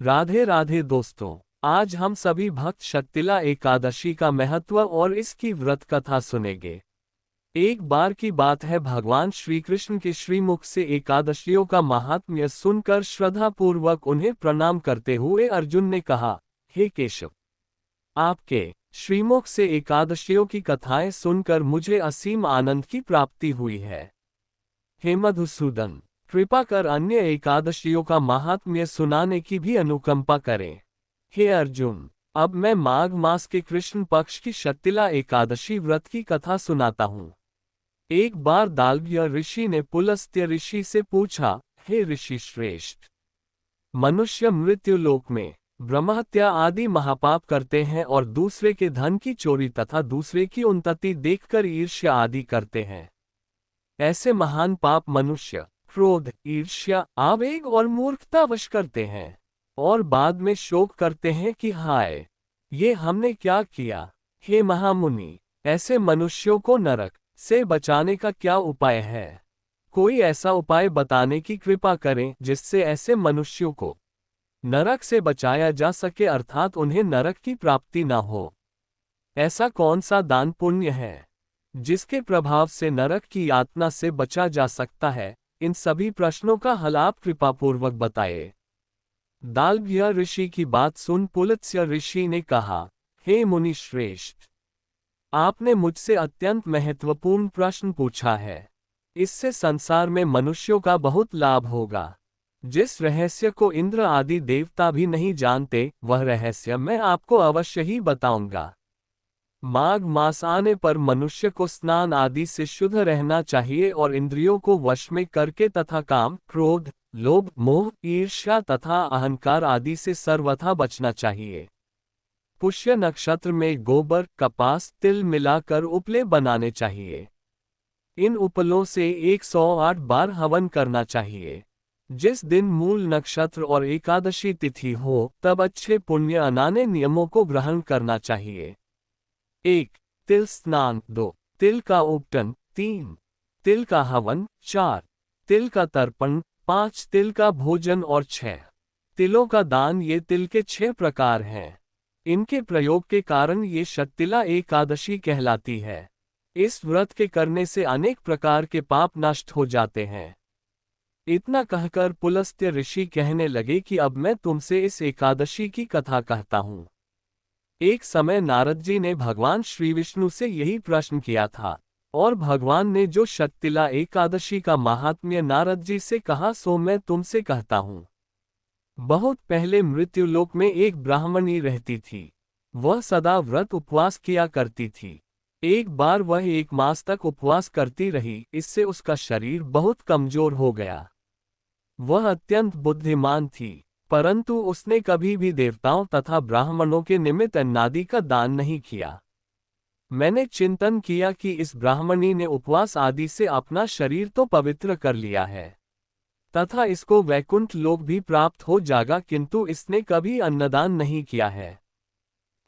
राधे राधे दोस्तों। आज हम सभी भक्त शक्तिला एकादशी का महत्व और इसकी व्रत कथा सुनेंगे। एक बार की बात है, भगवान श्री कृष्ण के श्रीमुख से एकादशियों का महात्म्य सुनकर श्रद्धापूर्वक उन्हें प्रणाम करते हुए अर्जुन ने कहा, हे केशव, आपके श्रीमुख से एकादशियों की कथाएं सुनकर मुझे असीम आनंद की प्राप्ति हुई है। हे मधुसूदन, कृपा कर अन्य एकादशियों का महात्म्य सुनाने की भी अनुकंपा करें। हे अर्जुन, अब मैं माघ मास के कृष्ण पक्ष की शक्तिला एकादशी व्रत की कथा सुनाता हूँ। एक बार दाल्भ्य ऋषि ने पुलस्त्य ऋषि से पूछा, हे ऋषि श्रेष्ठ, मनुष्य मृत्युलोक में ब्रह्महत्या आदि महापाप करते हैं और दूसरे के धन की चोरी तथा दूसरे की उन्नति देखकर ईर्ष्या आदि करते हैं। ऐसे महान पाप मनुष्य क्रोध, ईर्ष्या, आवेग और मूर्खतावश करते हैं और बाद में शोक करते हैं कि हाय, ये हमने क्या किया। हे महामुनि, ऐसे मनुष्यों को नरक से बचाने का क्या उपाय है? कोई ऐसा उपाय बताने की कृपा करें जिससे ऐसे मनुष्यों को नरक से बचाया जा सके, अर्थात उन्हें नरक की प्राप्ति न हो। ऐसा कौन सा दान पुण्य है जिसके प्रभाव से नरक की यातना से बचा जा सकता है? इन सभी प्रश्नों का हल आप कृपापूर्वक बताए। दाल्भ्य ऋषि की बात सुन पुलत्स्य ऋषि ने कहा, हे मुनि श्रेष्ठ, आपने मुझसे अत्यंत महत्वपूर्ण प्रश्न पूछा है। इससे संसार में मनुष्यों का बहुत लाभ होगा। जिस रहस्य को इंद्र आदि देवता भी नहीं जानते, वह रहस्य मैं आपको अवश्य ही बताऊंगा। माघ मास आने पर मनुष्य को स्नान आदि से शुद्ध रहना चाहिए और इंद्रियों को वश में करके तथा काम, क्रोध, लोभ, मोह, ईर्ष्या तथा अहंकार आदि से सर्वथा बचना चाहिए। पुष्य नक्षत्र में गोबर, कपास, तिल मिलाकर उपले बनाने चाहिए। इन उपलों से 108 बार हवन करना चाहिए। जिस दिन मूल नक्षत्र और एकादशी तिथि हो, तब अच्छे पुण्य अनाने नियमों को ग्रहण करना चाहिए। 1. तिल स्नान। 2. तिल का उपटन। 3. तिल का हवन। 4. तिल का तर्पण। 5. तिल का भोजन और 6. तिलों का दान। ये तिल के 6 प्रकार हैं। इनके प्रयोग के कारण ये शक्तिला एकादशी कहलाती है। इस व्रत के करने से अनेक प्रकार के पाप नष्ट हो जाते हैं। इतना कहकर पुलस्त्य ऋषि कहने लगे कि अब मैं तुमसे इस एकादशी की कथा कहता हूँ। एक समय नारद जी ने भगवान श्री विष्णु से यही प्रश्न किया था और भगवान ने जो शक्तिला एकादशी का महात्म्य नारद जी से कहा, सो मैं तुमसे कहता हूँ। बहुत पहले मृत्युलोक में एक ब्राह्मणी रहती थी। वह सदा व्रत उपवास किया करती थी। एक बार वह 1 मास तक उपवास करती रही, इससे उसका शरीर बहुत कमजोर हो गया। वह अत्यंत बुद्धिमान थी, परंतु उसने कभी भी देवताओं तथा ब्राह्मणों के निमित्त अन्नादि का दान नहीं किया। मैंने चिंतन किया कि इस ब्राह्मणी ने उपवास आदि से अपना शरीर तो पवित्र कर लिया है तथा इसको वैकुंठ लोक भी प्राप्त हो जाएगा, किंतु इसने कभी अन्नदान नहीं किया है।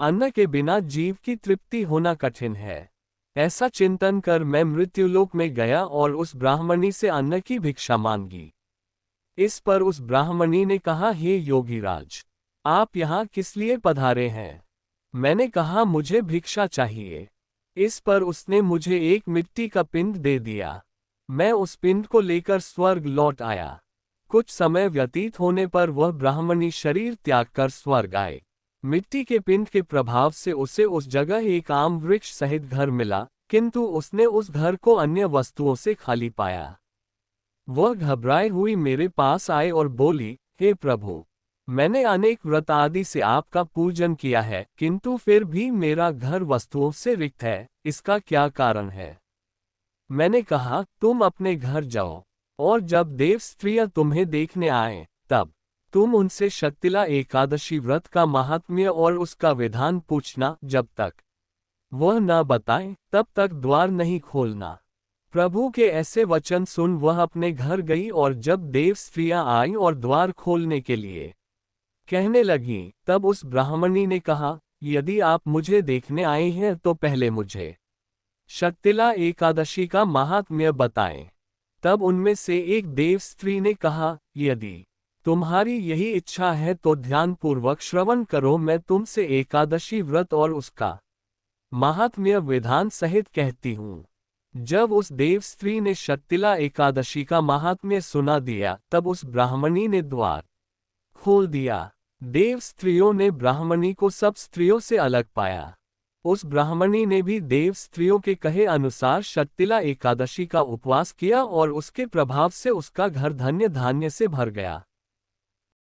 अन्न के बिना जीव की तृप्ति होना कठिन है। ऐसा चिंतन कर मैं मृत्युलोक में गया और उस ब्राह्मणी से अन्न की भिक्षा मांगी। इस पर उस ब्राह्मणी ने कहा, हे योगीराज, आप यहाँ किस लिए पधारे हैं? मैंने कहा, मुझे भिक्षा चाहिए। इस पर उसने मुझे एक मिट्टी का पिंड दे दिया। मैं उस पिंड को लेकर स्वर्ग लौट आया। कुछ समय व्यतीत होने पर वह ब्राह्मणी शरीर त्याग कर स्वर्ग आए। मिट्टी के पिंड के प्रभाव से उसे उस जगह एक आम वृक्ष सहित घर मिला, किंतु उसने उस घर को अन्य वस्तुओं से खाली पाया। वह घबराई हुई मेरे पास आई और बोली, हे प्रभु, मैंने अनेक व्रत आदि से आपका पूजन किया है, किंतु फिर भी मेरा घर वस्तुओं से रिक्त है। इसका क्या कारण है? मैंने कहा, तुम अपने घर जाओ और जब देव स्त्रियां तुम्हें देखने आए, तब तुम उनसे शक्तिला एकादशी व्रत का महात्म्य और उसका विधान पूछना। जब तक वह न बताए, तब तक द्वार नहीं खोलना। प्रभु के ऐसे वचन सुन वह अपने घर गई और जब देव स्त्रियां आईं और द्वार खोलने के लिए कहने लगीं, तब उस ब्राह्मणी ने कहा, यदि आप मुझे देखने आए हैं तो पहले मुझे शक्तिला एकादशी का महात्म्य बताएं। तब उनमें से एक देव स्त्री ने कहा, यदि तुम्हारी यही इच्छा है तो ध्यानपूर्वक श्रवण करो। मैं तुमसे एकादशी व्रत और उसका महात्म्य विधान सहित कहती हूँ। जब उस देव स्त्री ने शक्तिला एकादशी का महात्म्य सुना दिया, तब उस ब्राह्मणी ने द्वार खोल दिया। देव स्त्रियों ने ब्राह्मणी को सब स्त्रियों से अलग पाया। उस ब्राह्मणी ने भी देव स्त्रियों के कहे अनुसार शक्तिला एकादशी का उपवास किया और उसके प्रभाव से उसका घर धन्य धान्य से भर गया।